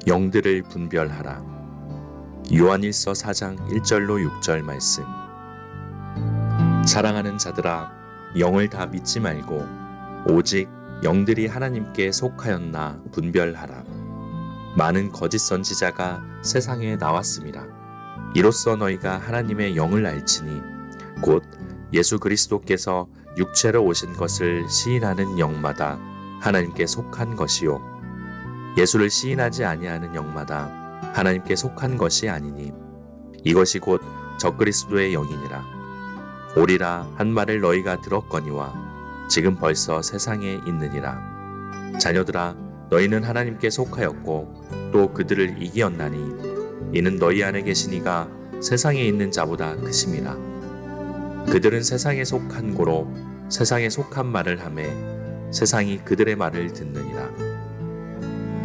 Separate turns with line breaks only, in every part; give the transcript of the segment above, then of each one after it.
영들을 분별하라. 요한일서 4장 1절로 6절 말씀. 사랑하는 자들아, 영을 다 믿지 말고 오직 영들이 하나님께 속하였나 분별하라. 많은 거짓 선지자가 세상에 나왔습니다. 이로써 너희가 하나님의 영을 알지니 곧 예수 그리스도께서 육체로 오신 것을 시인하는 영마다 하나님께 속한 것이요 예수를 시인하지 아니하는 영마다 하나님께 속한 것이 아니니 이것이 곧 적그리스도의 영이니라. 오리라 한 말을 너희가 들었거니와 지금 벌써 세상에 있느니라. 자녀들아, 너희는 하나님께 속하였고 또 그들을 이기었나니 이는 너희 안에 계신 이가 세상에 있는 자보다 크심이라. 그들은 세상에 속한 고로 세상에 속한 말을 하매 세상이 그들의 말을 듣느니라.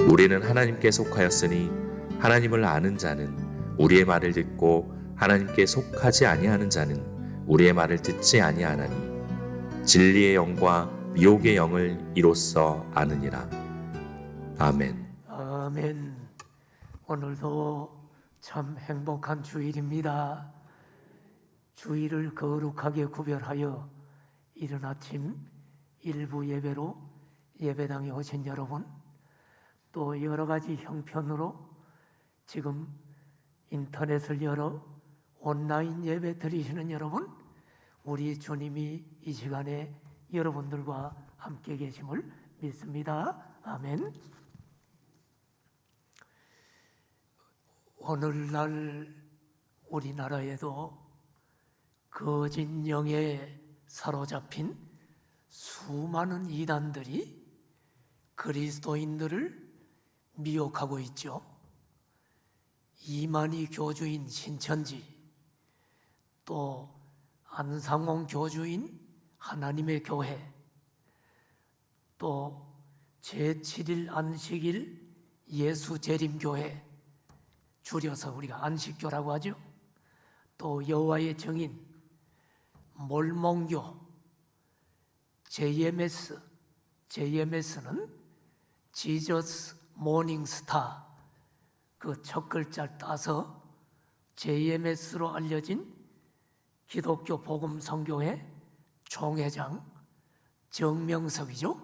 우리는 하나님께 속하였으니 하나님을 아는 자는 우리의 말을 듣고 하나님께 속하지 아니하는 자는 우리의 말을 듣지 아니하나니 진리의 영과 미혹의 영을 이로써 아느니라. 아멘.
아멘. 오늘도 참 행복한 주일입니다. 주일을 거룩하게 구별하여 이른 아침 일부 예배로 예배당에 오신 여러분, 또 여러 가지 형편으로 지금 인터넷을 열어 온라인 예배 드리시는 여러분, 우리 주님이 이 시간에 여러분들과 함께 계심을 믿습니다. 아멘. 오늘날 우리나라에도 거짓 영에 사로잡힌 수많은 이단들이 그리스도인들을 미혹하고 있죠. 이만희 교주인 신천지, 또 안상홍 교주인 하나님의 교회, 또 제7일 안식일 예수재림교회, 줄여서 우리가 안식교라고 하죠. 또 여호와의 증인, 몰몬교, JMS는 지저스 모닝스타, 그 첫 글자를 따서 JMS로 알려진 기독교 복음 선교회 총회장 정명석이죠.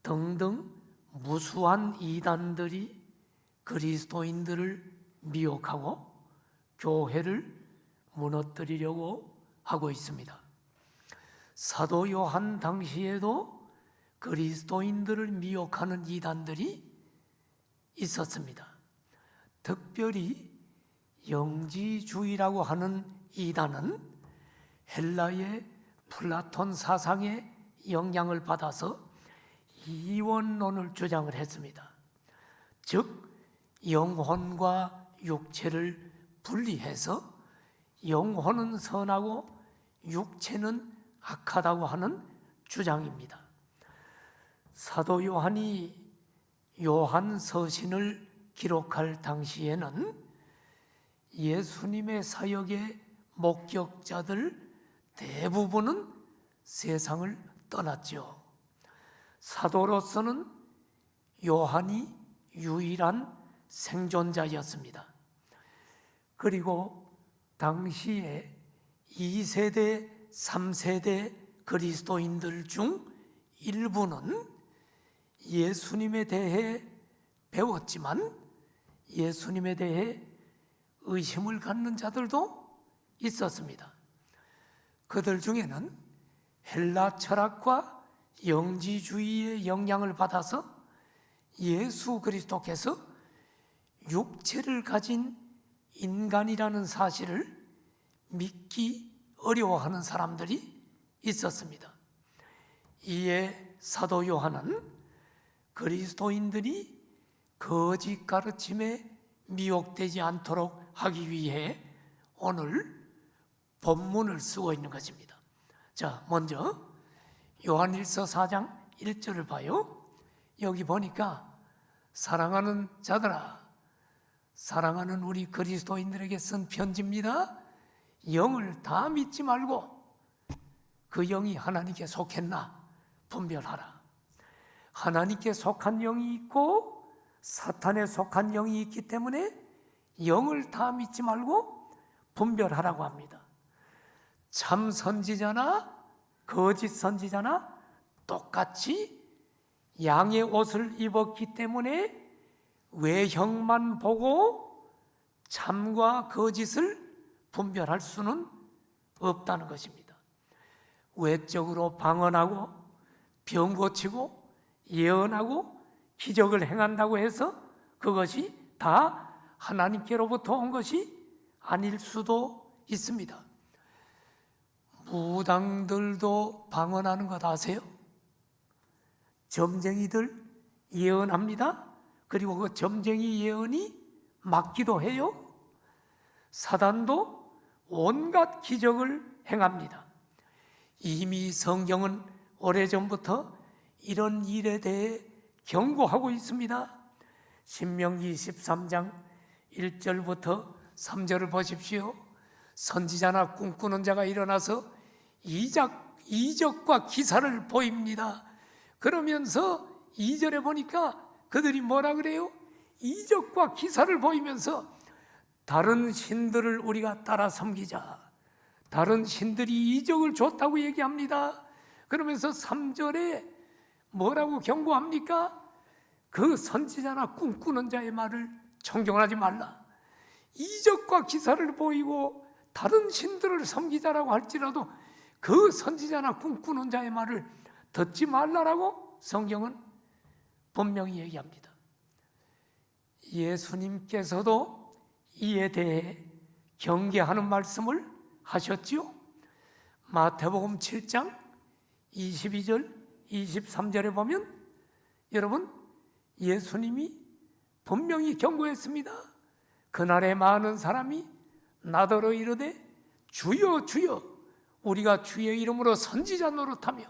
등등 무수한 이단들이 그리스도인들을 미혹하고 교회를 무너뜨리려고 하고 있습니다. 사도 요한 당시에도 그리스도인들을 미혹하는 이단들이 있었습니다. 특별히 영지주의라고 하는 이단은 헬라의 플라톤 사상의 영향을 받아서 이원론을 주장을 했습니다. 즉 영혼과 육체를 분리해서 영혼은 선하고 육체는 악하다고 하는 주장입니다. 사도 요한이 요한 서신을 기록할 당시에는 예수님의 사역의 목격자들 대부분은 세상을 떠났죠. 사도로서는 요한이 유일한 생존자였습니다. 그리고 당시에 2세대, 3세대 그리스도인들 중 일부는 예수님에 대해 배웠지만 예수님에 대해 의심을 갖는 자들도 있었습니다. 그들 중에는 헬라 철학과 영지주의의 영향을 받아서 예수 그리스도께서 육체를 가진 인간이라는 사실을 믿기 어려워하는 사람들이 있었습니다. 이에 사도 요한은 그리스도인들이 거짓 가르침에 미혹되지 않도록 하기 위해 오늘 본문을 쓰고 있는 것입니다. 자, 먼저 요한일서 4장 1절을 봐요. 여기 보니까 사랑하는 자들아, 사랑하는 우리 그리스도인들에게 쓴 편지입니다. 영을 다 믿지 말고 그 영이 하나님께 속했나 분별하라. 하나님께 속한 영이 있고 사탄에 속한 영이 있기 때문에 영을 다 믿지 말고 분별하라고 합니다. 참 선지자나 거짓 선지자나 똑같이 양의 옷을 입었기 때문에 외형만 보고 참과 거짓을 분별할 수는 없다는 것입니다. 외적으로 방언하고 병 고치고 예언하고 기적을 행한다고 해서 그것이 다 하나님께로부터 온 것이 아닐 수도 있습니다. 무당들도 방언하는 것 아세요? 점쟁이들 예언합니다. 그리고 그 점쟁이 예언이 맞기도 해요. 사단도 온갖 기적을 행합니다. 이미 성경은 오래전부터 이런 일에 대해 경고하고 있습니다. 신명기 13장 1절부터 3절을 보십시오. 선지자나 꿈꾸는 자가 일어나서 이적과 기사를 보입니다. 그러면서 2절에 보니까 그들이 뭐라 그래요? 이적과 기사를 보이면서 다른 신들을 우리가 따라 섬기자. 다른 신들이 이적을 줬다고 얘기합니다. 그러면서 3절에 뭐라고 경고합니까? 그 선지자나 꿈꾸는 자의 말을 청종하지 말라. 이적과 기사를 보이고 다른 신들을 섬기자라고 할지라도 그 선지자나 꿈꾸는 자의 말을 듣지 말라라고 성경은 분명히 얘기합니다. 예수님께서도 이에 대해 경계하는 말씀을 하셨지요. 마태복음 7장 22절 23절에 보면 여러분 예수님이 분명히 경고했습니다. 그날에 많은 사람이 나더러 이르되 주여 주여 우리가 주의 이름으로 선지자 노릇하며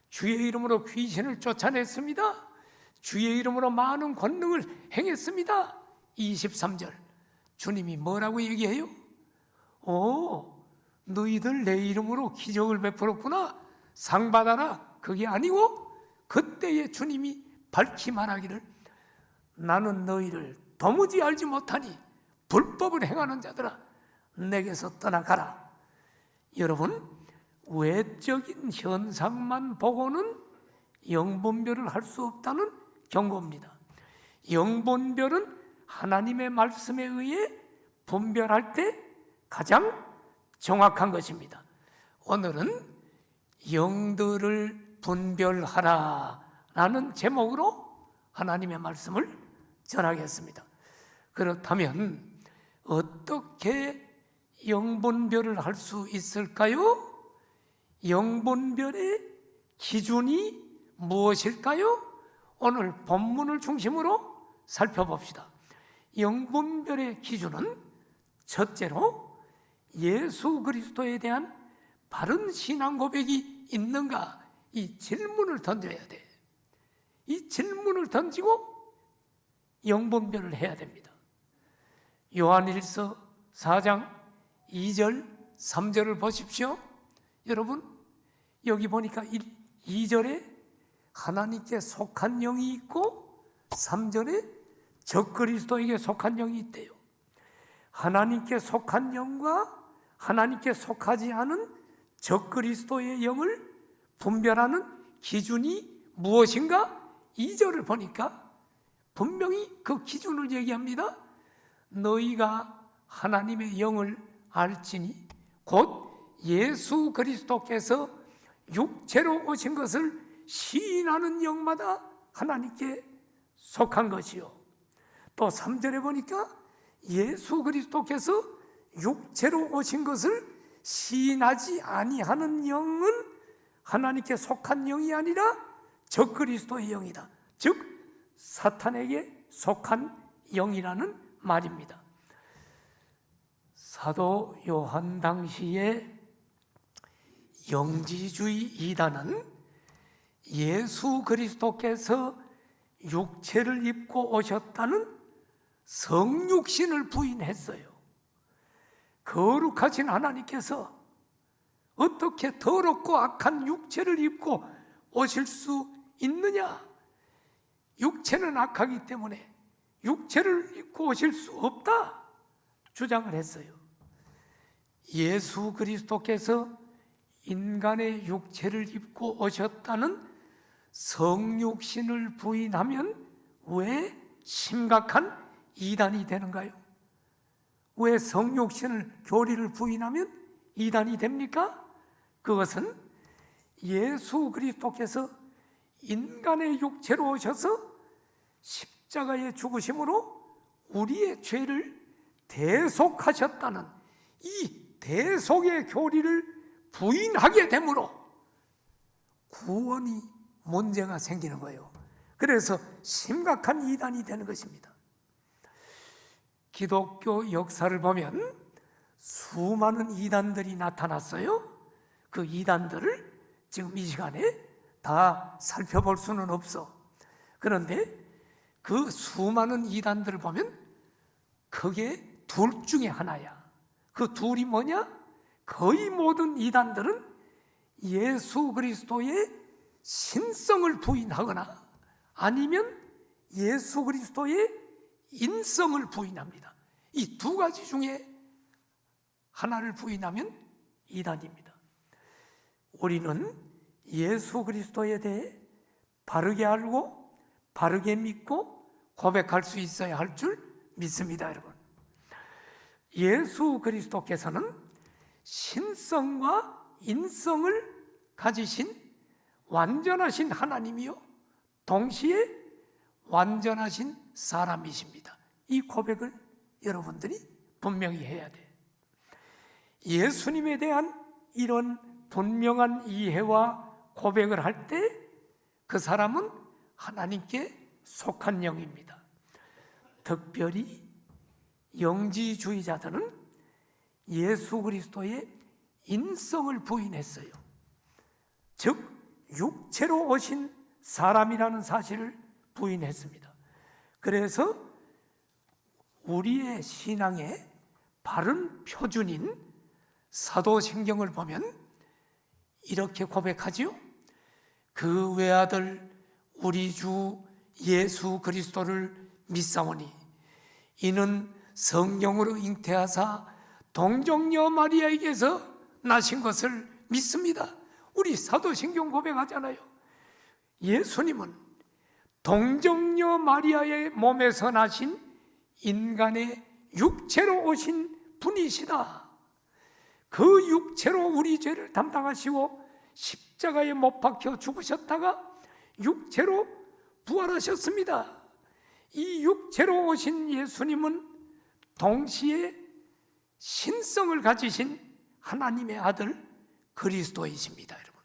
주의 이름으로 귀신을 쫓아냈습니다. 주의 이름으로 많은 권능을 행했습니다. 23절 주님이 뭐라고 얘기해요? 너희들 내 이름으로 기적을 베풀었구나 상 받아라. 그게 아니고 그때에 주님이 밝히 말하기를 나는 너희를 도무지 알지 못하니 불법을 행하는 자들아 내게서 떠나가라. 여러분 외적인 현상만 보고는 영분별을 할 수 없다는 경고입니다. 영분별은 하나님의 말씀에 의해 분별할 때 가장 정확한 것입니다. 오늘은 영들을 분별하라 라는 제목으로 하나님의 말씀을 전하겠습니다. 그렇다면 어떻게 영분별을 할 수 있을까요? 영분별의 기준이 무엇일까요? 오늘 본문을 중심으로 살펴봅시다. 영분별의 기준은 첫째로 예수 그리스도에 대한 바른 신앙 고백이 있는가 이 질문을 던져야 돼. 이 질문을 던지고 영분별을 해야 됩니다. 요한일서 4장 2절 3절을 보십시오. 여러분 여기 보니까 2절에 하나님께 속한 영이 있고 3절에 적그리스도에게 속한 영이 있대요. 하나님께 속한 영과 하나님께 속하지 않은 적그리스도의 영을 분별하는 기준이 무엇인가? 2절을 보니까 분명히 그 기준을 얘기합니다. 너희가 하나님의 영을 알지니 곧 예수 그리스도께서 육체로 오신 것을 시인하는 영마다 하나님께 속한 것이요. 또 3절에 보니까 예수 그리스도께서 육체로 오신 것을 시인하지 아니하는 영은 하나님께 속한 영이 아니라 적그리스도의 영이다. 즉 사탄에게 속한 영이라는 말입니다. 사도 요한 당시에 영지주의 이단은 예수 그리스도께서 육체를 입고 오셨다는 성육신을 부인했어요. 거룩하신 하나님께서 어떻게 더럽고 악한 육체를 입고 오실 수 있느냐? 육체는 악하기 때문에 육체를 입고 오실 수 없다 주장을 했어요. 예수 그리스도께서 인간의 육체를 입고 오셨다는 성육신을 부인하면 왜 심각한 이단이 되는가요? 왜 성육신을 교리를 부인하면 이단이 됩니까? 그것은 예수 그리스도께서 인간의 육체로 오셔서 십자가의 죽으심으로 우리의 죄를 대속하셨다는 이 대속의 교리를 부인하게 되므로 구원이 문제가 생기는 거예요. 그래서 심각한 이단이 되는 것입니다. 기독교 역사를 보면 수많은 이단들이 나타났어요. 그 이단들을 지금 이 시간에 다 살펴볼 수는 없어. 그런데 그 수많은 이단들을 보면 크게 둘 중에 하나야. 그 둘이 뭐냐? 거의 모든 이단들은 예수 그리스도의 신성을 부인하거나 아니면 예수 그리스도의 인성을 부인합니다. 이 두 가지 중에 하나를 부인하면 이단입니다. 우리는 예수 그리스도에 대해 바르게 알고 바르게 믿고 고백할 수 있어야 할 줄 믿습니다, 여러분. 예수 그리스도께서는 신성과 인성을 가지신 완전하신 하나님이요 동시에 완전하신 사람이십니다. 이 고백을 여러분들이 분명히 해야 돼. 예수님에 대한 이런 분명한 이해와 고백을 할 때 그 사람은 하나님께 속한 영입니다. 특별히 영지주의자들은 예수 그리스도의 인성을 부인했어요. 즉 육체로 오신 사람이라는 사실을 부인했습니다. 그래서 우리의 신앙의 바른 표준인 사도신경을 보면 이렇게 고백하지요. 그 외아들 우리 주 예수 그리스도를 믿사오니 이는 성령으로 잉태하사 동정녀 마리아에게서 나신 것을 믿습니다. 우리 사도신경 고백하잖아요. 예수님은 동정녀 마리아의 몸에서 나신 인간의 육체로 오신 분이시다. 그 육체로 우리 죄를 담당하시고 십자가에 못 박혀 죽으셨다가 육체로 부활하셨습니다. 이 육체로 오신 예수님은 동시에 신성을 가지신 하나님의 아들 그리스도이십니다. 여러분,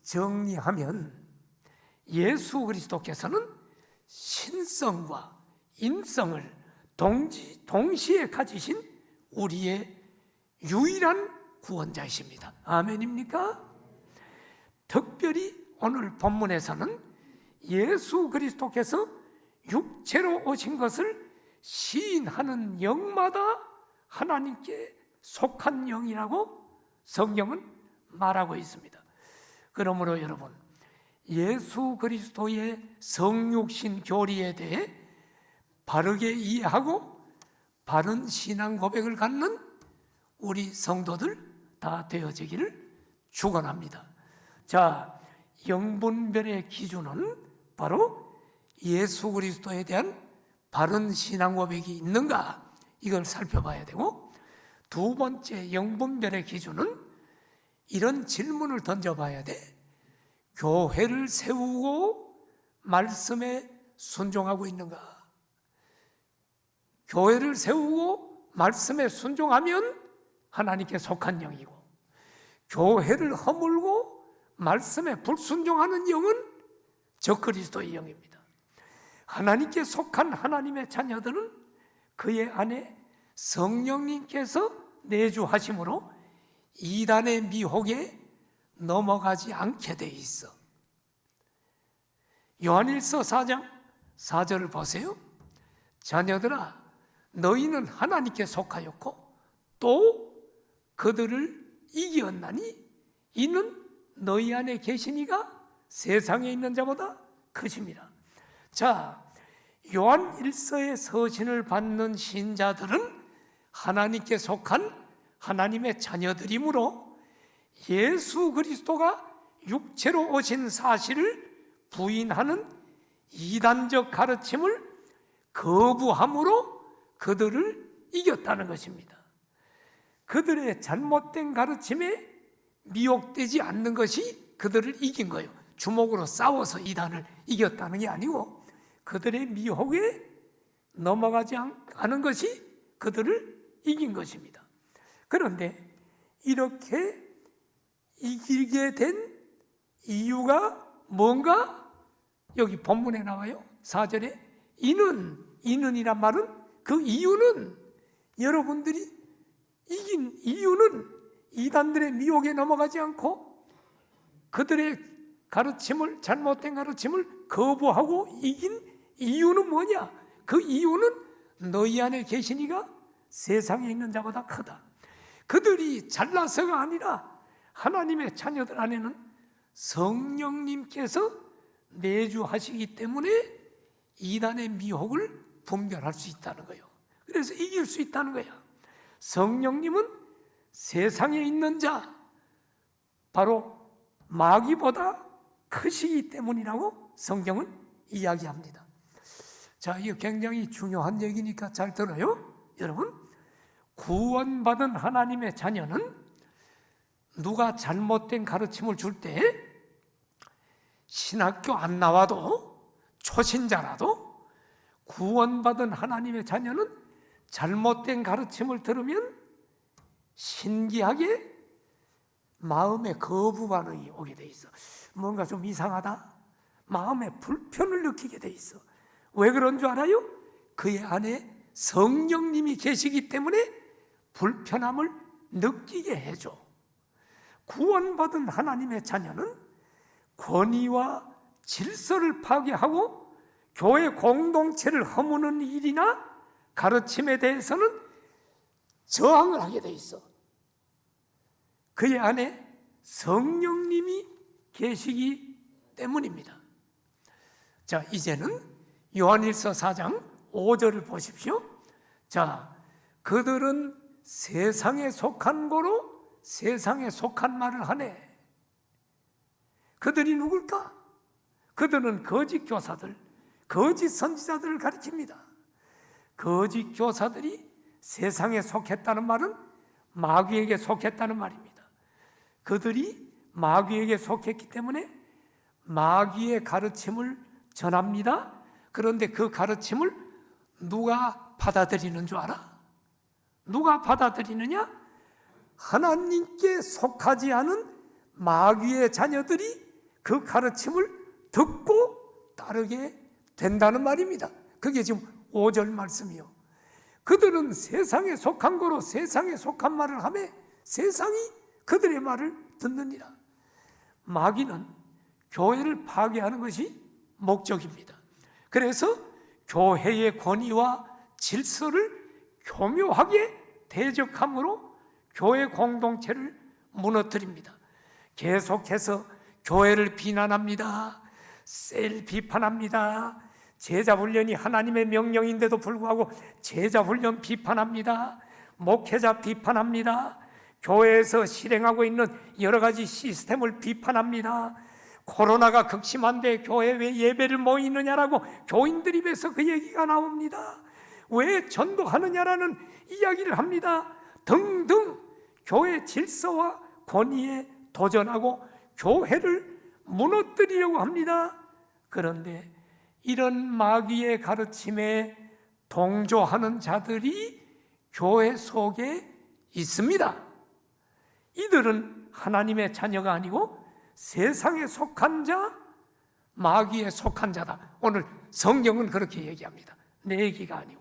정리하면 예수 그리스도께서는 신성과 인성을 동시에 가지신 우리의 유일한 구원자이십니다. 아멘입니까? 특별히 오늘 본문에서는 예수 그리스도께서 육체로 오신 것을 시인하는 영마다 하나님께 속한 영이라고 성경은 말하고 있습니다. 그러므로 여러분, 예수 그리스도의 성육신 교리에 대해 바르게 이해하고 바른 신앙 고백을 갖는 우리 성도들 다 되어지기를 축원합니다. 자, 영분별의 기준은 바로 예수 그리스도에 대한 바른 신앙 고백이 있는가, 이걸 살펴봐야 되고, 두 번째 영분별의 기준은 이런 질문을 던져봐야 돼. 교회를 세우고 말씀에 순종하고 있는가? 교회를 세우고 말씀에 순종하면 하나님께 속한 영이고, 교회를 허물고 말씀에 불순종하는 영은 적그리스도의 영입니다. 하나님께 속한 하나님의 자녀들은 그의 안에 성령님께서 내주하심으로 이단의 미혹에 넘어가지 않게 돼 있어. 요한일서 4장 4절을 보세요. 자녀들아, 너희는 하나님께 속하였고 또 그들을 이기었나니 이는 너희 안에 계신 이가 세상에 있는 자보다 크심이라. 자, 요한 1서의 서신을 받는 신자들은 하나님께 속한 하나님의 자녀들이므로 예수 그리스도가 육체로 오신 사실을 부인하는 이단적 가르침을 거부함으로 그들을 이겼다는 것입니다. 그들의 잘못된 가르침에 미혹되지 않는 것이 그들을 이긴 거예요. 주먹으로 싸워서 이단을 이겼다는 게 아니고 그들의 미혹에 넘어가지 않은 것이 그들을 이긴 것입니다. 그런데 이렇게 이기게 된 이유가 뭔가? 여기 본문에 나와요. 4절에 이는이란 말은 그 이유는, 여러분들이 이긴 이유는 이단들의 미혹에 넘어가지 않고 그들의 가르침을, 잘못된 가르침을 거부하고 이긴 이유는 뭐냐? 그 이유는 너희 안에 계신 이가 세상에 있는 자보다 크다. 그들이 잘나서가 아니라 하나님의 자녀들 안에는 성령님께서 내주하시기 때문에 이단의 미혹을 분별할 수 있다는 거예요. 그래서 이길 수 있다는 거야. 성령님은 세상에 있는 자, 바로 마귀보다 크시기 때문이라고 성경은 이야기합니다. 자, 이거 굉장히 중요한 얘기니까 잘 들어요. 여러분, 구원받은 하나님의 자녀는 누가 잘못된 가르침을 줄 때 신학교 안 나와도, 초신자라도 구원받은 하나님의 자녀는 잘못된 가르침을 들으면 신기하게 마음에 거부 반응이 오게 돼 있어. 뭔가 좀 이상하다, 마음에 불편을 느끼게 돼 있어. 왜 그런 줄 알아요? 그의 안에 성령님이 계시기 때문에 불편함을 느끼게 해줘. 구원받은 하나님의 자녀는 권위와 질서를 파괴하고 교회 공동체를 허무는 일이나 가르침에 대해서는 저항을 하게 돼 있어. 그의 안에 성령님이 계시기 때문입니다. 자, 이제는 요한일서 4장 5절을 보십시오. 자, 그들은 세상에 속한 거로 세상에 속한 말을 하네. 그들이 누굴까? 그들은 거짓 교사들, 거짓 선지자들을 가리킵니다. 거짓 교사들이 세상에 속했다는 말은 마귀에게 속했다는 말입니다. 그들이 마귀에게 속했기 때문에 마귀의 가르침을 전합니다. 그런데 그 가르침을 누가 받아들이는 줄 알아? 누가 받아들이느냐? 하나님께 속하지 않은 마귀의 자녀들이 그 가르침을 듣고 따르게 된다는 말입니다. 그게 지금 5절 말씀이요. 그들은 세상에 속한 거로 세상에 속한 말을 하며 세상이 그들의 말을 듣느니라. 마귀는 교회를 파괴하는 것이 목적입니다. 그래서 교회의 권위와 질서를 교묘하게 대적함으로 교회 공동체를 무너뜨립니다. 계속해서 교회를 비난합니다. 셀 비판합니다. 제자훈련이 하나님의 명령인데도 불구하고 제자훈련 비판합니다. 목회자 비판합니다. 교회에서 실행하고 있는 여러 가지 시스템을 비판합니다. 코로나가 극심한데 교회에 왜 예배를 모이느냐라고 교인들 입에서 그 얘기가 나옵니다. 왜 전도하느냐라는 이야기를 합니다. 등등 교회 질서와 권위에 도전하고 교회를 무너뜨리려고 합니다. 그런데 이런 마귀의 가르침에 동조하는 자들이 교회 속에 있습니다. 이들은 하나님의 자녀가 아니고 세상에 속한 자, 마귀에 속한 자다. 오늘 성경은 그렇게 얘기합니다. 내 얘기가 아니고.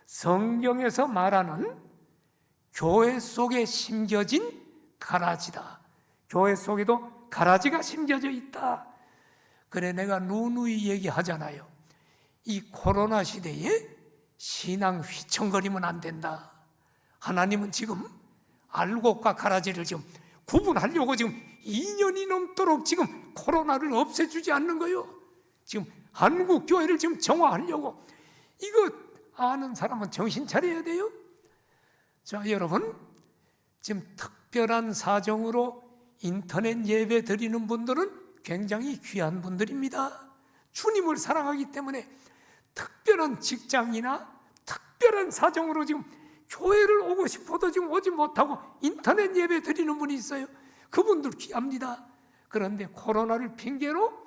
성경에서 말하는 교회 속에 심겨진 가라지다. 교회 속에도 가라지가 심겨져 있다. 그래, 내가 누누이 얘기하잖아요. 이 코로나 시대에 신앙 휘청거리면 안 된다. 하나님은 지금 알곡과 가라지를 지금 구분하려고 지금 2년이 넘도록 지금 코로나를 없애주지 않는 거예요. 지금 한국 교회를 지금 정화하려고, 이거 아는 사람은 정신 차려야 돼요. 자, 여러분, 지금 특별한 사정으로 인터넷 예배 드리는 분들은 굉장히 귀한 분들입니다. 주님을 사랑하기 때문에 특별한 직장이나 특별한 사정으로 지금 교회를 오고 싶어도 지금 오지 못하고 인터넷 예배 드리는 분이 있어요. 그분들 귀합니다. 그런데 코로나를 핑계로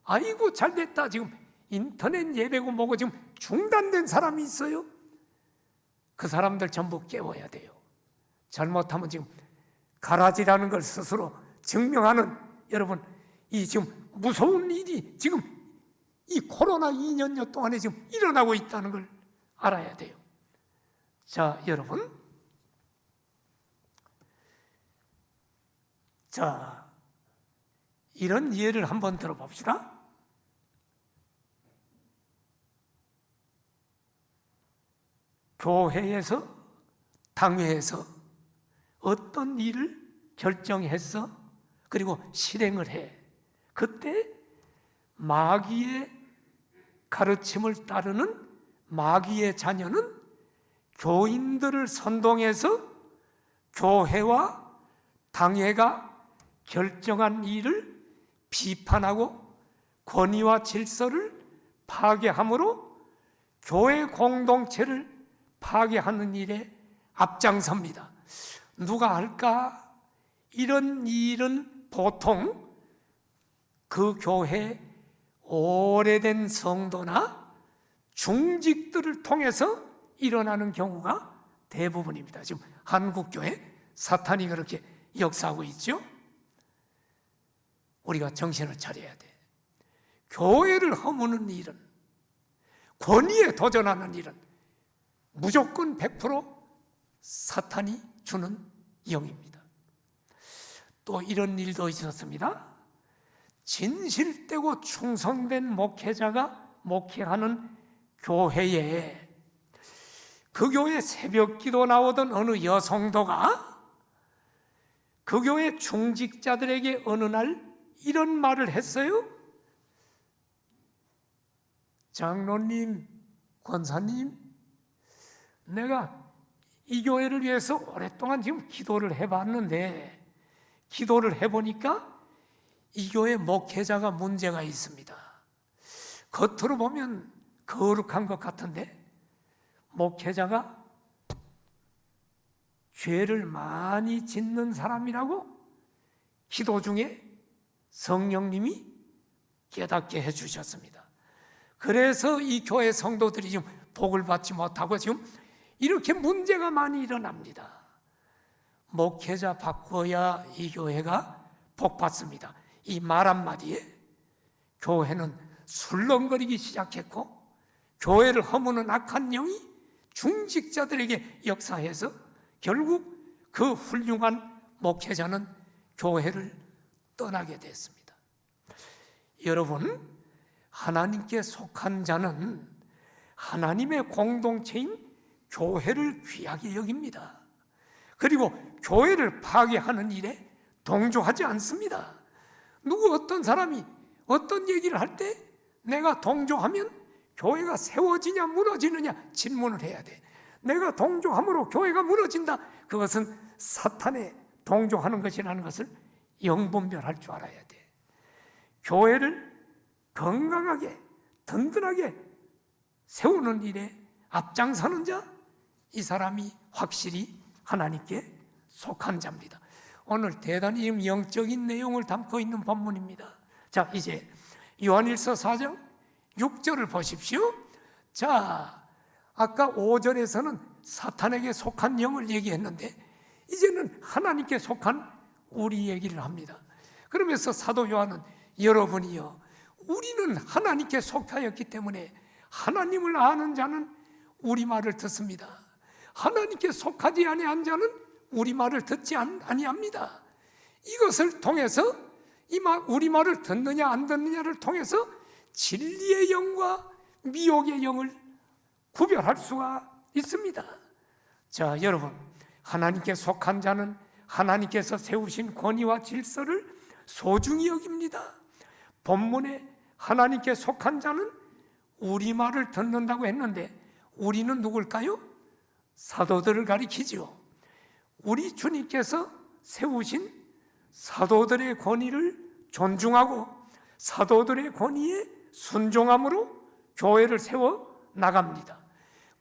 아이고 잘됐다, 지금 인터넷 예배고 뭐고 지금 중단된 사람이 있어요. 그 사람들 전부 깨워야 돼요. 잘못하면 지금 가라지라는 걸 스스로 증명하는, 여러분, 이 지금 무서운 일이 지금 이 코로나 2년여 동안에 지금 일어나고 있다는 걸 알아야 돼요. 자, 여러분, 자, 이런 예를 한번 들어봅시다. 교회에서, 당회에서 어떤 일을 결정했어? 그리고 실행을 해. 그때 마귀의 가르침을 따르는 마귀의 자녀는 교인들을 선동해서 교회와 당회가 결정한 일을 비판하고 권위와 질서를 파괴함으로 교회 공동체를 파괴하는 일에 앞장섭니다. 누가 할까? 이런 일은 보통 그 교회 오래된 성도나 중직들을 통해서 일어나는 경우가 대부분입니다. 지금 한국교회 사탄이 그렇게 역사하고 있죠. 우리가 정신을 차려야 돼. 교회를 허무는 일은, 권위에 도전하는 일은 무조건 100% 사탄이 주는 영입니다. 또 이런 일도 있었습니다. 진실되고 충성된 목회자가 목회하는 교회에, 그 교회 새벽 기도 나오던 어느 여성도가 그 교회 중직자들에게 어느 날 이런 말을 했어요. 장로님, 권사님, 내가 이 교회를 위해서 오랫동안 지금 기도를 해봤는데, 기도를 해보니까 이 교회 목회자가 문제가 있습니다. 겉으로 보면 거룩한 것 같은데 목회자가 죄를 많이 짓는 사람이라고 기도 중에 성령님이 깨닫게 해주셨습니다. 그래서 이 교회 성도들이 지금 복을 받지 못하고 지금 이렇게 문제가 많이 일어납니다. 목회자 바꿔야 이 교회가 복 받습니다. 이 말 한마디에 교회는 술렁거리기 시작했고, 교회를 허무는 악한 영이 중직자들에게 역사해서 결국 그 훌륭한 목회자는 교회를 떠나게 됐습니다. 여러분, 하나님께 속한 자는 하나님의 공동체인 교회를 귀하게 여깁니다. 그리고 교회를 파괴하는 일에 동조하지 않습니다. 누구 어떤 사람이 어떤 얘기를 할 때 내가 동조하면 교회가 세워지냐 무너지느냐 질문을 해야 돼. 내가 동조함으로 교회가 무너진다, 그것은 사탄에 동조하는 것이라는 것을 영분별할 줄 알아야 돼. 교회를 건강하게 든든하게 세우는 일에 앞장서는 자, 이 사람이 확실히 하나님께 속한 자입니다. 오늘 대단히 영적인 내용을 담고 있는 본문입니다. 자, 이제 요한일서 4장 6절을 보십시오. 자, 아까 5절에서는 사탄에게 속한 영을 얘기했는데 이제는 하나님께 속한 우리 얘기를 합니다. 그러면서 사도 요한은 여러분이요, 우리는 하나님께 속하였기 때문에 하나님을 아는 자는 우리 말을 듣습니다. 하나님께 속하지 아니한 자는 우리 말을 듣지 아니합니다. 이것을 통해서 우리 말을 듣느냐 안 듣느냐를 통해서 진리의 영과 미혹의 영을 구별할 수가 있습니다. 자, 여러분, 하나님께 속한 자는 하나님께서 세우신 권위와 질서를 소중히 여깁니다. 본문에 하나님께 속한 자는 우리 말을 듣는다고 했는데 우리는 누굴까요? 사도들을 가리키지요. 우리 주님께서 세우신 사도들의 권위를 존중하고 사도들의 권위에 순종함으로 교회를 세워 나갑니다.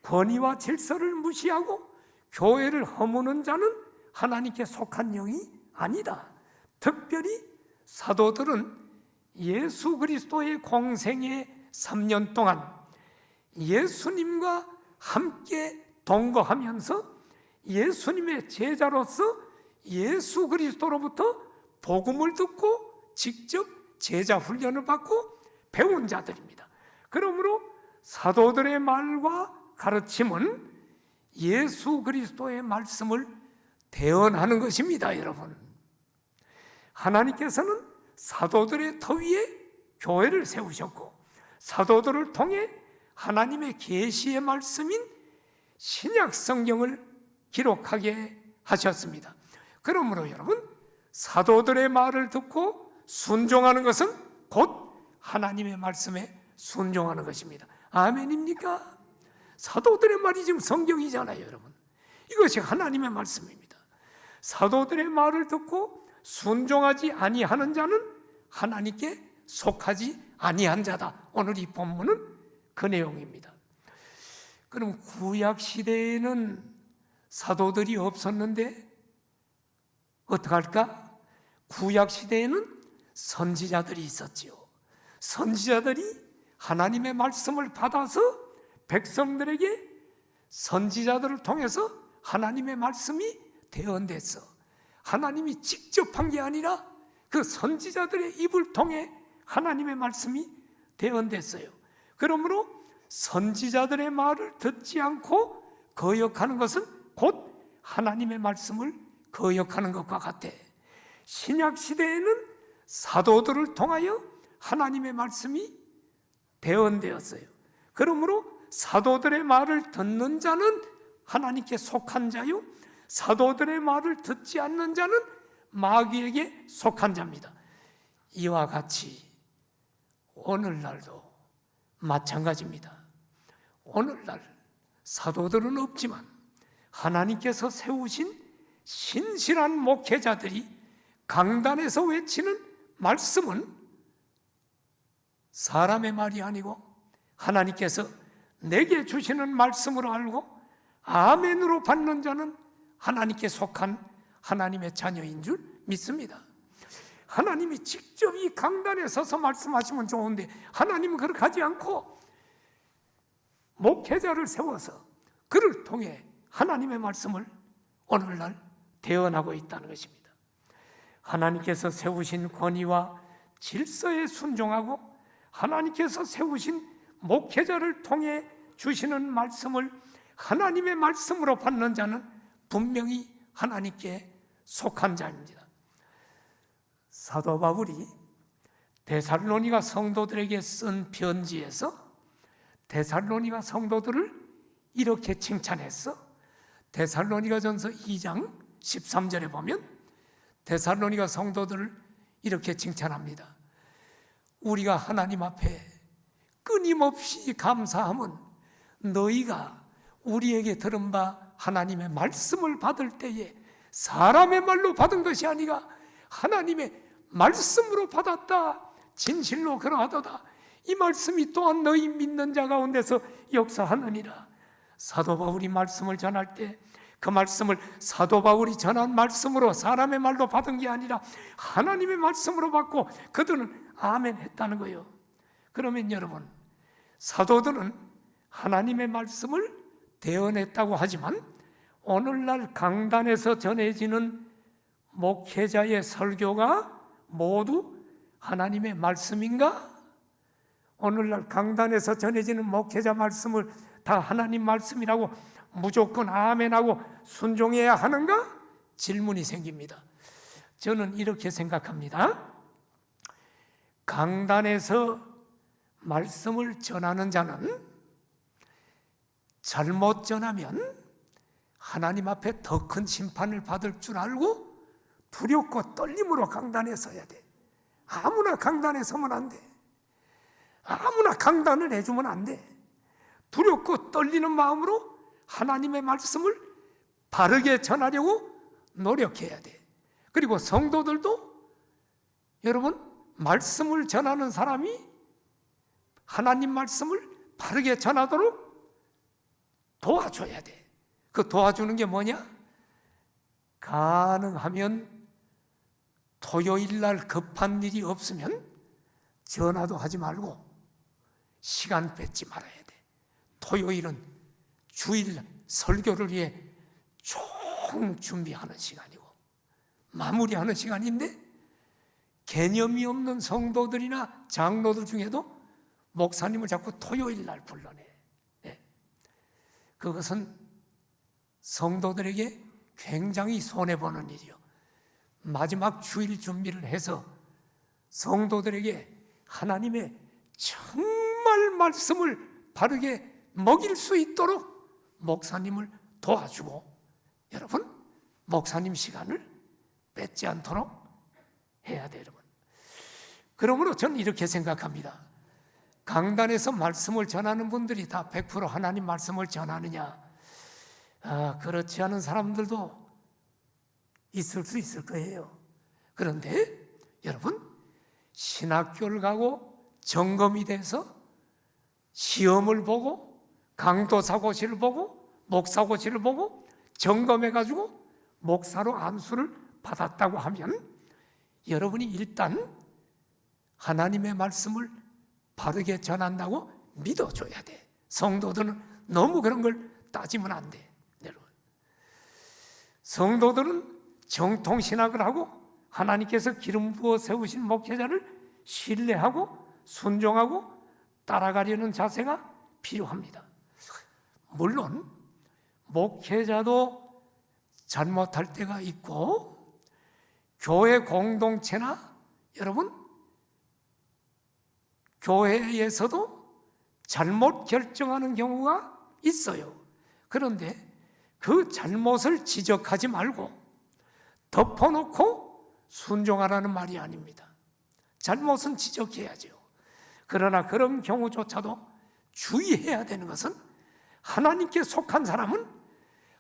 권위와 질서를 무시하고 교회를 허무는 자는 하나님께 속한 영이 아니다. 특별히 사도들은 예수 그리스도의 공생의 3년 동안 예수님과 함께 동거하면서 예수님의 제자로서 예수 그리스도로부터 복음을 듣고 직접 제자 훈련을 받고 배운 자들입니다. 그러므로 사도들의 말과 가르침은 예수 그리스도의 말씀을 대언하는 것입니다. 여러분, 하나님께서는 사도들의 터 위에 교회를 세우셨고 사도들을 통해 하나님의 계시의 말씀인 신약 성경을 기록하게 하셨습니다. 그러므로 여러분, 사도들의 말을 듣고 순종하는 것은 곧 하나님의 말씀에 순종하는 것입니다. 아멘입니까? 사도들의 말이 지금 성경이잖아요, 여러분. 이것이 하나님의 말씀입니다. 사도들의 말을 듣고 순종하지 아니하는 자는 하나님께 속하지 아니한 자다. 오늘 이 본문은 그 내용입니다. 그럼 구약 시대에는 사도들이 없었는데 어떡할까? 구약 시대에는 선지자들이 있었지요. 선지자들이 하나님의 말씀을 받아서 백성들에게 선지자들을 통해서 하나님의 말씀이 대언됐어. 하나님이 직접 한 게 아니라 그 선지자들의 입을 통해 하나님의 말씀이 대언됐어요. 그러므로 선지자들의 말을 듣지 않고 거역하는 것은 곧 하나님의 말씀을 거역하는 것과 같아. 신약 시대에는 사도들을 통하여 하나님의 말씀이 대언되었어요. 그러므로 사도들의 말을 듣는 자는 하나님께 속한 자요, 사도들의 말을 듣지 않는 자는 마귀에게 속한 자입니다. 이와 같이 오늘날도 마찬가지입니다. 오늘날 사도들은 없지만 하나님께서 세우신 신실한 목회자들이 강단에서 외치는 말씀은 사람의 말이 아니고 하나님께서 내게 주시는 말씀으로 알고 아멘으로 받는 자는 하나님께 속한 하나님의 자녀인 줄 믿습니다. 하나님이 직접 이 강단에 서서 말씀하시면 좋은데 하나님은 그렇게 하지 않고 목회자를 세워서 그를 통해 하나님의 말씀을 오늘날 대언하고 있다는 것입니다. 하나님께서 세우신 권위와 질서에 순종하고 하나님께서 세우신 목회자를 통해 주시는 말씀을 하나님의 말씀으로 받는 자는 분명히 하나님께 속한 자입니다. 사도 바울이 데살로니가 성도들에게 쓴 편지에서 데살로니가 성도들을 이렇게 칭찬했어. 데살로니가전서 2장 13절에 보면 데살로니가 성도들을 이렇게 칭찬합니다. 우리가 하나님 앞에 끊임없이 감사함은 너희가 우리에게 들은 바 하나님의 말씀을 받을 때에 사람의 말로 받은 것이 아니라 하나님의 말씀으로 받았다. 진실로 그러하도다. 이 말씀이 또한 너희 믿는 자 가운데서 역사하느니라. 사도 바울이 말씀을 전할 때 그 말씀을 사도 바울이 전한 말씀으로 사람의 말로 받은 게 아니라 하나님의 말씀으로 받고 그들은 아멘 했다는 거예요. 그러면 여러분, 사도들은 하나님의 말씀을 대언했다고 하지만 오늘날 강단에서 전해지는 목회자의 설교가 모두 하나님의 말씀인가? 오늘날 강단에서 전해지는 목회자 말씀을 다 하나님 말씀이라고 무조건 아멘하고 순종해야 하는가? 질문이 생깁니다. 저는 이렇게 생각합니다. 강단에서 말씀을 전하는 자는 잘못 전하면 하나님 앞에 더 큰 심판을 받을 줄 알고 두렵고 떨림으로 강단에 서야 돼. 아무나 강단에 서면 안 돼. 아무나 강단을 해주면 안 돼. 두렵고 떨리는 마음으로 하나님의 말씀을 바르게 전하려고 노력해야 돼. 그리고 성도들도 여러분 말씀을 전하는 사람이 하나님 말씀을 바르게 전하도록 도와줘야 돼. 그 도와주는 게 뭐냐? 가능하면 토요일 날 급한 일이 없으면 전화도 하지 말고 시간 뺏지 말아야 돼. 토요일은 주일 설교를 위해 총 준비하는 시간이고 마무리하는 시간인데 개념이 없는 성도들이나 장로들 중에도 목사님을 자꾸 토요일 날 불러내. 네. 그것은 성도들에게 굉장히 손해보는 일이요. 마지막 주일 준비를 해서 성도들에게 하나님의 정말 말씀을 바르게 먹일 수 있도록 목사님을 도와주고 여러분 목사님 시간을 뺏지 않도록 해야 돼요. 여러분. 그러므로 저는 이렇게 생각합니다. 강단에서 말씀을 전하는 분들이 다 100% 하나님 말씀을 전하느냐? 그렇지 않은 사람들도 있을 수 있을 거예요. 그런데 여러분 신학교를 가고 점검이 돼서 시험을 보고 강도사고시를 보고 목사고시를 보고 점검해가지고 목사로 안수를 받았다고 하면 여러분이 일단 하나님의 말씀을 바르게 전한다고 믿어줘야 돼. 성도들은 너무 그런 걸 따지면 안 돼. 여러분. 성도들은 정통신학을 하고 하나님께서 기름 부어 세우신 목회자를 신뢰하고 순종하고 따라가려는 자세가 필요합니다. 물론 목회자도 잘못할 때가 있고 교회 공동체나 여러분 교회에서도 잘못 결정하는 경우가 있어요. 그런데 그 잘못을 지적하지 말고 덮어놓고 순종하라는 말이 아닙니다. 잘못은 지적해야죠. 그러나 그런 경우조차도 주의해야 되는 것은 하나님께 속한 사람은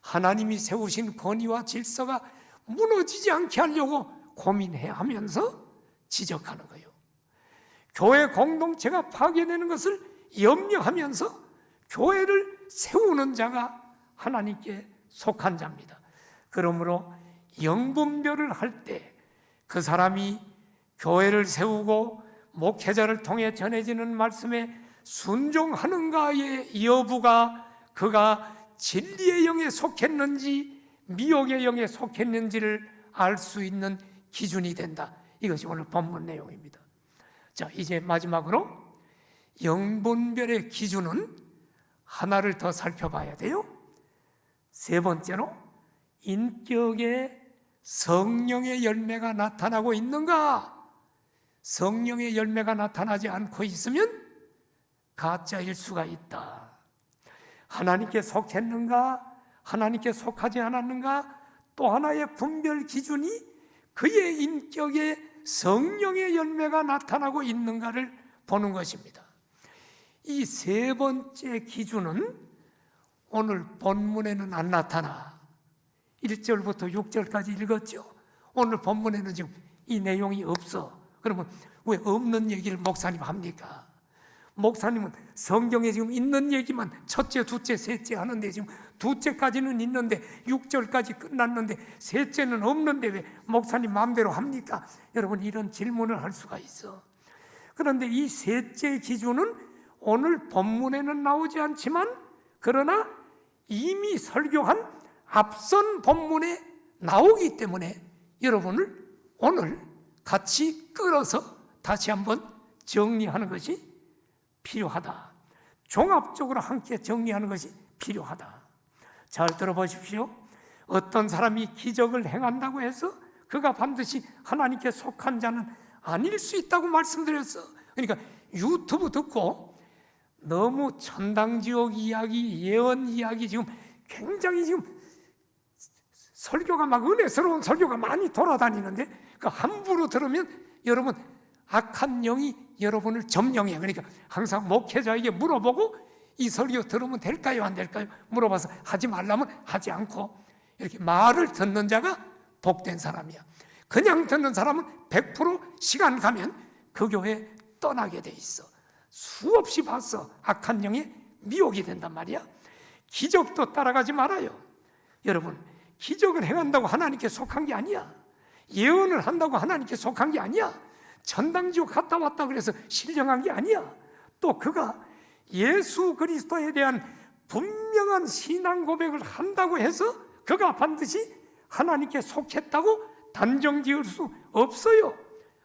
하나님이 세우신 권위와 질서가 무너지지 않게 하려고 고민해야 하면서 지적하는 거예요. 교회 공동체가 파괴되는 것을 염려하면서 교회를 세우는 자가 하나님께 속한 자입니다. 그러므로 영분별을 할 때 그 사람이 교회를 세우고 목회자를 통해 전해지는 말씀에 순종하는가의 여부가 그가 진리의 영에 속했는지 미혹의 영에 속했는지를 알 수 있는 기준이 된다. 이것이 오늘 본문 내용입니다. 자, 이제 마지막으로 영분별의 기준은 하나를 더 살펴봐야 돼요. 세 번째로 인격에 성령의 열매가 나타나고 있는가? 성령의 열매가 나타나지 않고 있으면 가짜일 수가 있다. 하나님께 속했는가? 하나님께 속하지 않았는가? 또 하나의 분별 기준이 그의 인격에 성령의 열매가 나타나고 있는가를 보는 것입니다. 이 세 번째 기준은 오늘 본문에는 안 나타나. 1절부터 6절까지 읽었죠. 오늘 본문에는 지금 이 내용이 없어. 그러면 왜 없는 얘기를 목사님 합니까? 목사님은 성경에 지금 있는 얘기만 첫째, 둘째, 셋째 하는데 지금 둘째까지는 있는데 6절까지 끝났는데 셋째는 없는데 왜 목사님 마음대로 합니까? 여러분 이런 질문을 할 수가 있어. 그런데 이 셋째 기준은 오늘 본문에는 나오지 않지만 그러나 이미 설교한 앞선 본문에 나오기 때문에 여러분을 오늘 같이 끌어서 다시 한번 정리하는 것이 필요하다. 종합적으로 함께 정리하는 것이 필요하다. 잘 들어보십시오. 어떤 사람이 기적을 행한다고 해서 그가 반드시 하나님께 속한 자는 아닐 수 있다고 말씀드렸어. 그러니까 유튜브 듣고 너무 천당지옥 이야기, 예언 이야기 지금 굉장히 지금 설교가 막 은혜스러운 설교가 많이 돌아다니는데 그 함부로 들으면 여러분 악한 영이 여러분을 점령해. 그러니까 항상 목회자에게 물어보고 이 설교 들으면 될까요, 안 될까요? 물어봐서 하지 말라면 하지 않고 이렇게 말을 듣는 자가 복된 사람이야. 그냥 듣는 사람은 100% 시간 가면 그 교회 떠나게 돼 있어. 수없이 봤어. 악한 영의 미혹이 된단 말이야. 기적도 따라가지 말아요. 여러분, 기적을 행한다고 하나님께 속한 게 아니야. 예언을 한다고 하나님께 속한 게 아니야. 천당지옥 갔다 왔다 그래서 신령한 게 아니야. 또 그가 예수 그리스도에 대한 분명한 신앙 고백을 한다고 해서 그가 반드시 하나님께 속했다고 단정 지을 수 없어요.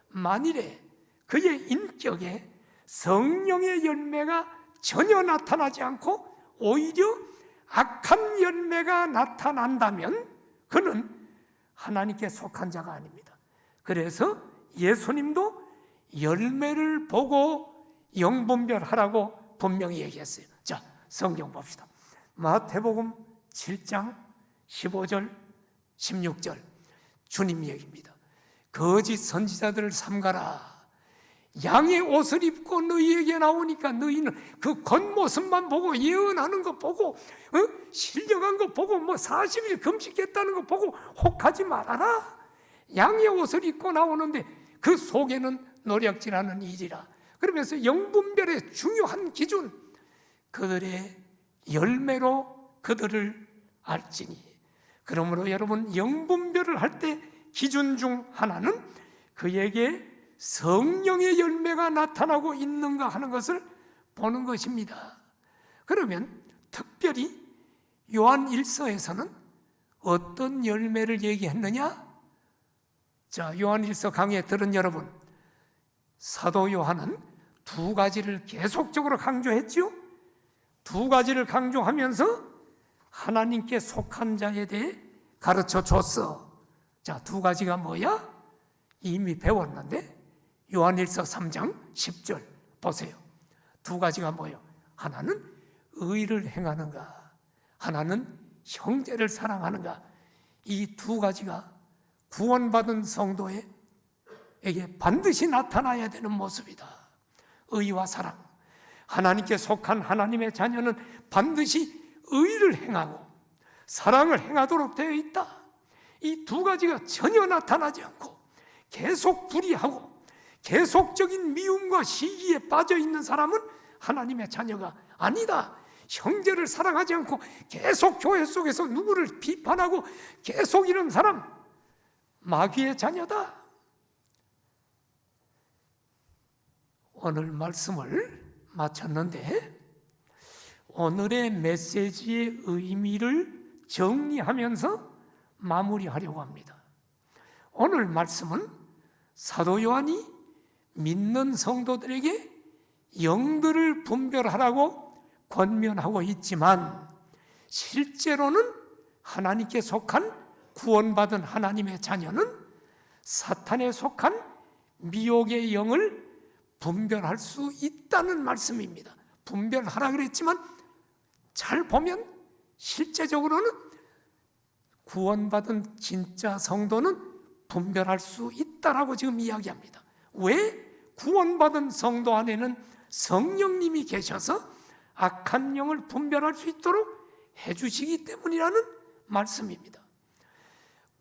만일에 그의 인격에 성령의 열매가 전혀 나타나지 않고 오히려 악한 열매가 나타난다면 그는 하나님께 속한 자가 아닙니다. 그래서 예수님도 열매를 보고 영분별하라고 분명히 얘기했어요. 자, 성경 봅시다. 마태복음 7장 15절 16절 주님 얘기입니다. 거짓 선지자들을 삼가라. 양의 옷을 입고 너희에게 나오니까 너희는 그 겉모습만 보고 예언하는 거 보고 신령한 거 보고 40일 금식했다는 거 보고 혹하지 말아라. 양의 옷을 입고 나오는데 그 속에는 노략질하는 일이라. 그러면서 영분별의 중요한 기준, 그들의 열매로 그들을 알지니. 그러므로 여러분, 영분별을 할 때 기준 중 하나는 그에게 성령의 열매가 나타나고 있는가 하는 것을 보는 것입니다. 그러면 특별히 요한 1서에서는 어떤 열매를 얘기했느냐? 자, 요한 1서 강의에 들은 여러분, 사도 요한은 두 가지를 계속적으로 강조했죠. 두 가지를 강조하면서 하나님께 속한 자에 대해 가르쳐 줬어. 자, 두 가지가 뭐야? 이미 배웠는데 요한일서 3장 10절 보세요. 두 가지가 뭐예요? 하나는 의를 행하는가, 하나는 형제를 사랑하는가. 이 두 가지가 구원받은 성도에게 반드시 나타나야 되는 모습이다. 의와 사랑. 하나님께 속한 하나님의 자녀는 반드시 의를 행하고 사랑을 행하도록 되어 있다. 이 두 가지가 전혀 나타나지 않고 계속 불의하고 계속적인 미움과 시기에 빠져 있는 사람은 하나님의 자녀가 아니다. 형제를 사랑하지 않고 계속 교회 속에서 누구를 비판하고 계속 이런 사람, 마귀의 자녀다. 오늘 말씀을 마쳤는데 오늘의 메시지의 의미를 정리하면서 마무리하려고 합니다. 오늘 말씀은 사도 요한이 믿는 성도들에게 영들을 분별하라고 권면하고 있지만 실제로는 하나님께 속한 구원받은 하나님의 자녀는 사탄에 속한 미혹의 영을 분별할 수 있다는 말씀입니다. 분별하라 그랬지만 잘 보면 실제적으로는 구원받은 진짜 성도는 분별할 수 있다라고 지금 이야기합니다. 왜? 구원받은 성도 안에는 성령님이 계셔서 악한 영을 분별할 수 있도록 해주시기 때문이라는 말씀입니다.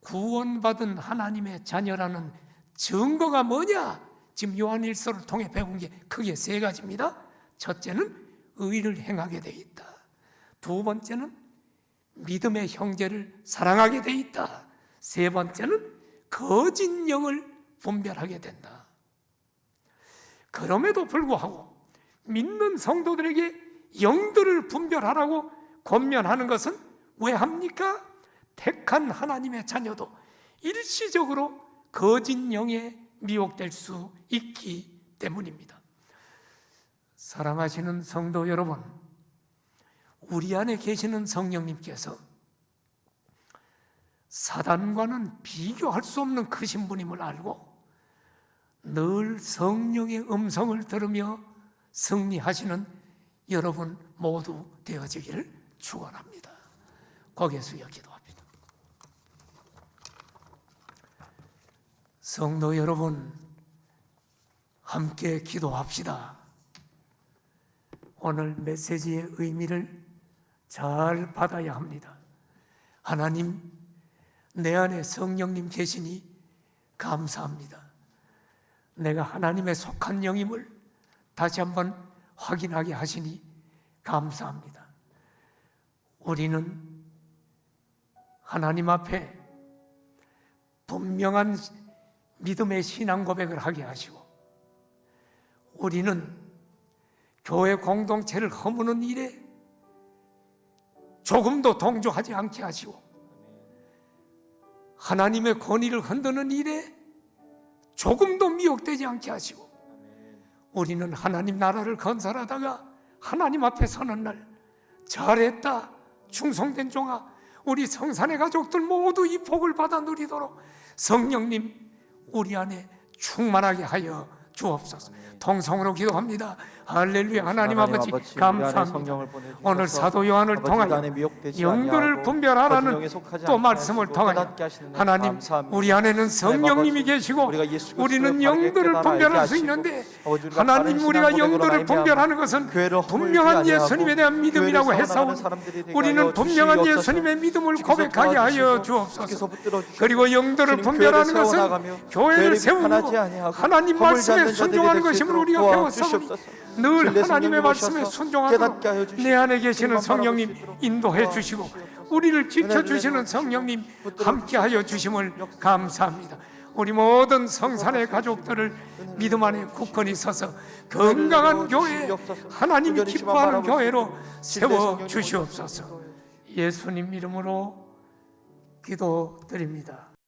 구원받은 하나님의 자녀라는 증거가 뭐냐? 지금 요한일서를 통해 배운 게 크게 세 가지입니다. 첫째는 의를 행하게 돼 있다. 두 번째는 믿음의 형제를 사랑하게 돼 있다. 세 번째는 거짓 영을 분별하게 된다. 그럼에도 불구하고 믿는 성도들에게 영들을 분별하라고 권면하는 것은 왜 합니까? 택한 하나님의 자녀도 일시적으로 거짓 영에 미혹될 수 있기 때문입니다. 사랑하시는 성도 여러분, 우리 안에 계시는 성령님께서 사단과는 비교할 수 없는 크신 분임을 알고 늘 성령의 음성을 들으며 승리하시는 여러분 모두 되어지기를 축원합니다. 고개 숙여 기도합니다. 성도 여러분, 함께 기도합시다. 오늘 메시지의 의미를 잘 받아야 합니다. 하나님, 내 안에 성령님 계시니 감사합니다. 내가 하나님에 속한 영임을 다시 한번 확인하게 하시니 감사합니다. 우리는 하나님 앞에 분명한 믿음의 신앙 고백을 하게 하시고, 우리는 교회 공동체를 허무는 일에 조금도 동조하지 않게 하시고, 하나님의 권위를 흔드는 일에 조금도 미혹되지 않게 하시고, 우리는 하나님 나라를 건설하다가 하나님 앞에 서는 날, 잘했다 충성된 종아, 우리 성산의 가족들 모두 이 복을 받아 누리도록 성령님 우리 안에 충만하게 하여 주옵소서. 통성으로 기도합니다. 할렐루야. 하나님 아버지 감사합니다. 오늘 사도 요한을 통하여 영들을 분별하라는 또 말씀을 통하여 하나님, 우리 안에는 성령님이 계시고 우리는 영들을 분별할 수 있는데, 하나님, 우리가 영들을 분별하는 것은 분명한 예수님에 대한 믿음이라고 해서 우리는 분명한 예수님의 믿음을 고백하게 하여 주옵소서. 그리고 영들을 분별하는 것은 교회를 세우고 하나님 말씀에 순종하는 것임을 우리가 배웠사오니 늘 하나님의 말씀에 순종하도록 내 안에 계시는 성령님 인도해 주시고 우리를 지켜주시는 성령님 함께하여 주심을 감사합니다. 우리 모든 성산의 가족들을 믿음 안에 굳건히 서서 건강한 교회, 하나님이 기뻐하는 교회로 세워 주시옵소서. 예수님 이름으로 기도드립니다.